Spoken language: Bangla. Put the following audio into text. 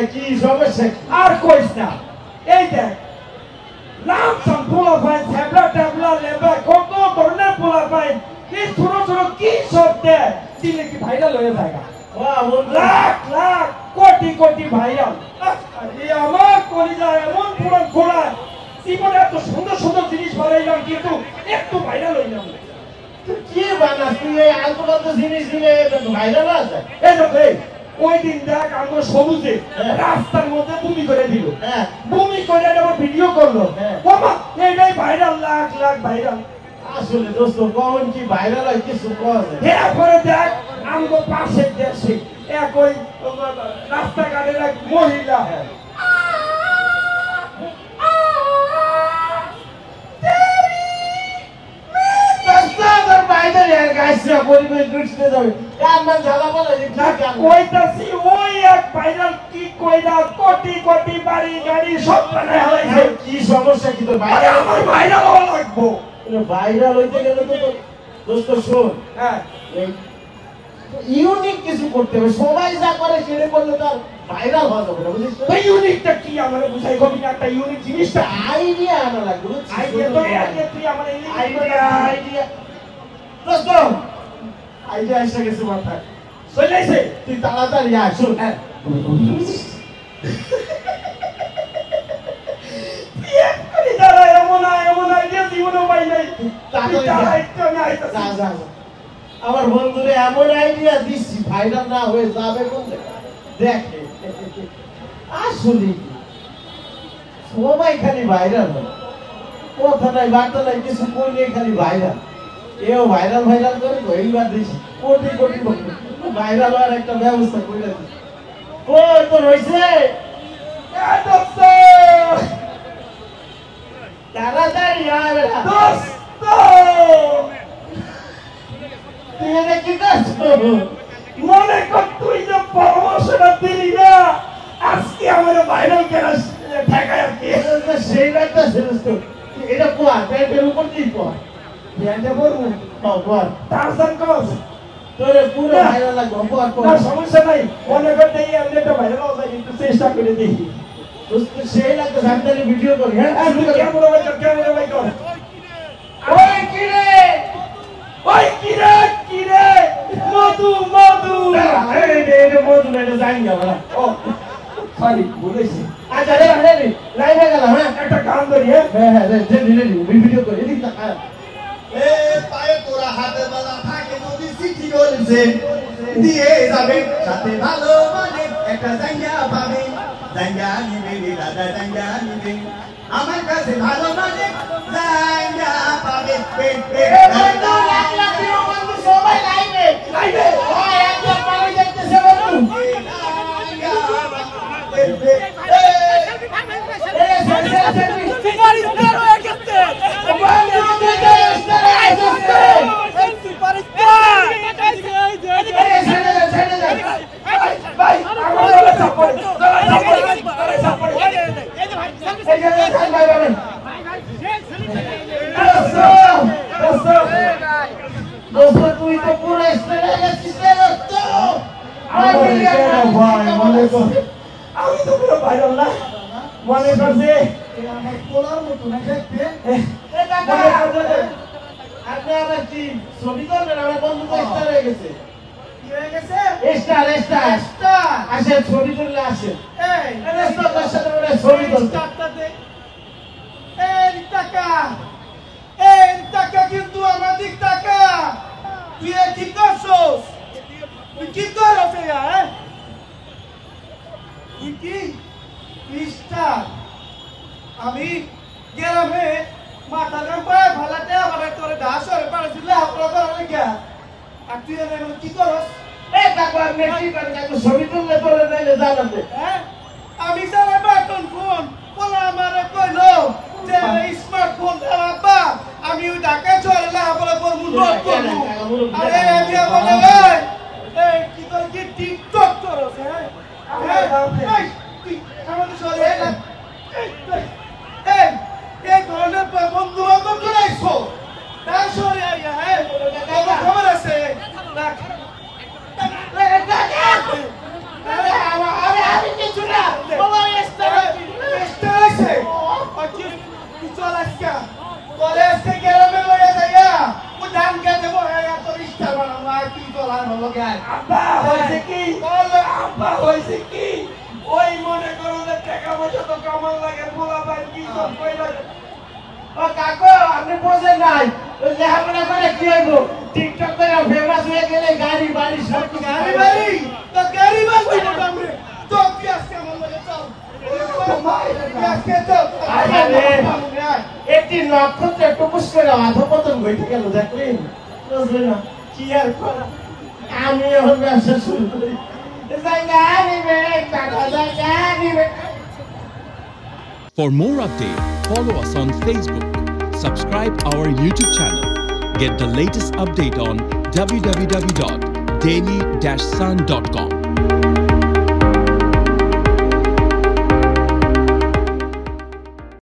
কি সমস্যা আর কইস না এই দেখ লামসাম পোলা পায় ট্যাবলা ট্যাবলা লেবা কত ধরনের পোলা পায় এই ছোট ছোট কি সব দেয় দিলে কি ভাইরাল হয়ে যায় লাখ লাখ কোটি কোটি ভাইরাল আরে আমার কলিজা এমন পুরো ঘোড়া জীবনে এত সুন্দর সুন্দর জিনিস বানাইলাম কিন্তু একটু ভাইরাল হইলাম তুই কি বানাস তুই এই আলতু ফালতু জিনিস দিলে ভাইরাল আছে এই দেখো ওই দিন দেখ আমরা সবুজে রাস্তার মধ্যে বমি করে দিল বমি করে আবার ভিডিও করলো বাবা এইটাই ভাইরাল লাখ লাখ ভাইরাল আসলে দোস্ত কখন কি ভাইরাল হয় কিছু কওয়া যায় এরপরে দেখ আমগো পাশের দেশে এক ওই রাস্তাঘাটের এক মহিলা কোটি কোটি বাড়ি গাড়ি সব বানায় হয়েছে কি সমস্যা কি তোর ভাইরাল হওয়া লাগবো ভাইরাল হইতে গেলে তো দোস্ত শোন হ্যাঁ ইউনিক কিছু করতে হবে সবাই যা করে সেটা করলে তার ভাইরাল হওয়া যাবে না বুঝিস তো ইউনিকটা কি আমারে বুঝাই কবি না একটা ইউনিক জিনিসটা আইডিয়া আনা লাগবে আইডিয়া তো আইডিয়া তুই আমারে আইডিয়া দোস্ত আইডিয়া এসে গেছে মাথায় চলেছে তুই তাড়াতাড়ি আয় শোন হ্যাঁ আমার বন্ধুরে এমন আইডিয়া দিচ্ছি ভাইরাল না হয়ে যাবে বলতে দেখে আসলে সবাই খালি ভাইরাল হয় কথা নাই বার্তা নাই কিছু করলে খালি ভাইরাল এও ভাইরাল ভাইরাল করে তো এইবার দিচ্ছি কোটি কোটি ভাইরাল হওয়ার একটা ব্যবস্থা করে দিচ্ছি কই তোর হয়েছে তাড়াতাড়ি আয় বেটা তুই এটা কি করছো মনে কর তুই যে পরামর্শটা দিলি না আজকে আমার ভাইরাল কেনা ঠেকায় আর কি সেই ব্যাপারটা শেষ তো এটা কোয়া প্যান্টের উপর কি কোয়া প্যান্টে পরবো পর টারজান কস তোরে পুরো ভাইরাল লাগবে পর না সমস্যা নাই মনে করতে এই আমি একটা ভাইরাল হওয়া যায় কিন্তু চেষ্টা করে দেখি দোস্ত সেই লাগবে সামনে ভিডিও করি হ্যাঁ ক্যামেরা ভাই কর ওই কি রে কি রে মধু মধু এই মধু না এটা জানি না বলা ও সরি বলেছি আচ্ছা রে লাইভে গেলাম হ্যাঁ একটা গান ধরি হ্যাঁ ভিডিও করি এদিক তাকা এ পায়ে তোরা হাতে বালা থাকে যদি চিঠি বলছে দিয়ে যাবে সাথে ভালো মানে একটা জায়গা পাবে জায়গা নিবে রে দাদা জায়গা নিবে আমার কাছে ভালো মানে জায়গা পাবে সবাই লাইভে একদম পারে দেখতেছে বলুন তুই তো পুরো আমি তো পুরো ভাইরাল না মনে করছে আমার পোলার মতো না দেখতে আপনি আবার কি ছবি করবেন আমার বন্ধু তো স্টার হয়ে গেছে কি হয়ে গেছে স্টার আসে ছবি তুললে আসে তোর সাথে বলে ছবি তুলতে এই টাকা কিন্তু আমাদের টাকা তুই কি করছস তুই কি করছ হ্যাঁ তুই কি স্টার আমি গ্রামে মাথা গাম পায়ে ভালাতে আবার তোর দাস হয়ে পারছিল আপনারা করে গিয়া আর তুই এনে কি করছ এই কাকু আপনি কি করেন কাকু ছবি তুললে তোরে নাইলে জানাতে হ্যাঁ আমি সারা বাটন ফোন বলা আমারে কইলো যে স্মার্টফোন দাঁড়াবা আমি ওই ঢাকায় চলে না বলে করব নোট করব আরে আমি বলে এই কি তোর কি টিকটক করছ হ্যাঁ তুই আমাদের চলে এই ধরনের বন্ধু বান্ধব চলাইছো তার সরে আইয়া হ্যাঁ খবর আছে আমি কিছু না লগে আয়। আব্বা হয়েছে কি বলো। আব্বা হয়েছে কি ওই মনে করো যে টাকা পয়সা তো কামাল লাগে পোলা ভাই কি সব কইলা ও কাকু আপনি বোঝেন নাই ওই লেখাপড়া করে কি হইব টিকটক করে ফেমাস হয়ে গেলে গাড়ি বাড়ি সব কিছু গাড়ি বাড়ি তো গাড়ি বাড়ি আমরা তো কি আজকে আমার লাগে চল আজকে চল একটি নক্ষত্র টুকুস করে অধপতন ঘটে গেল দেখলেন বুঝলেন না কি আর করা আমি এখন ব্যবসা শুরু করি জায়গা নিবে টাকা জায়গা নিবে For more updates, follow us on Facebook, subscribe our YouTube channel, get the latest update on www.daily-sun.com.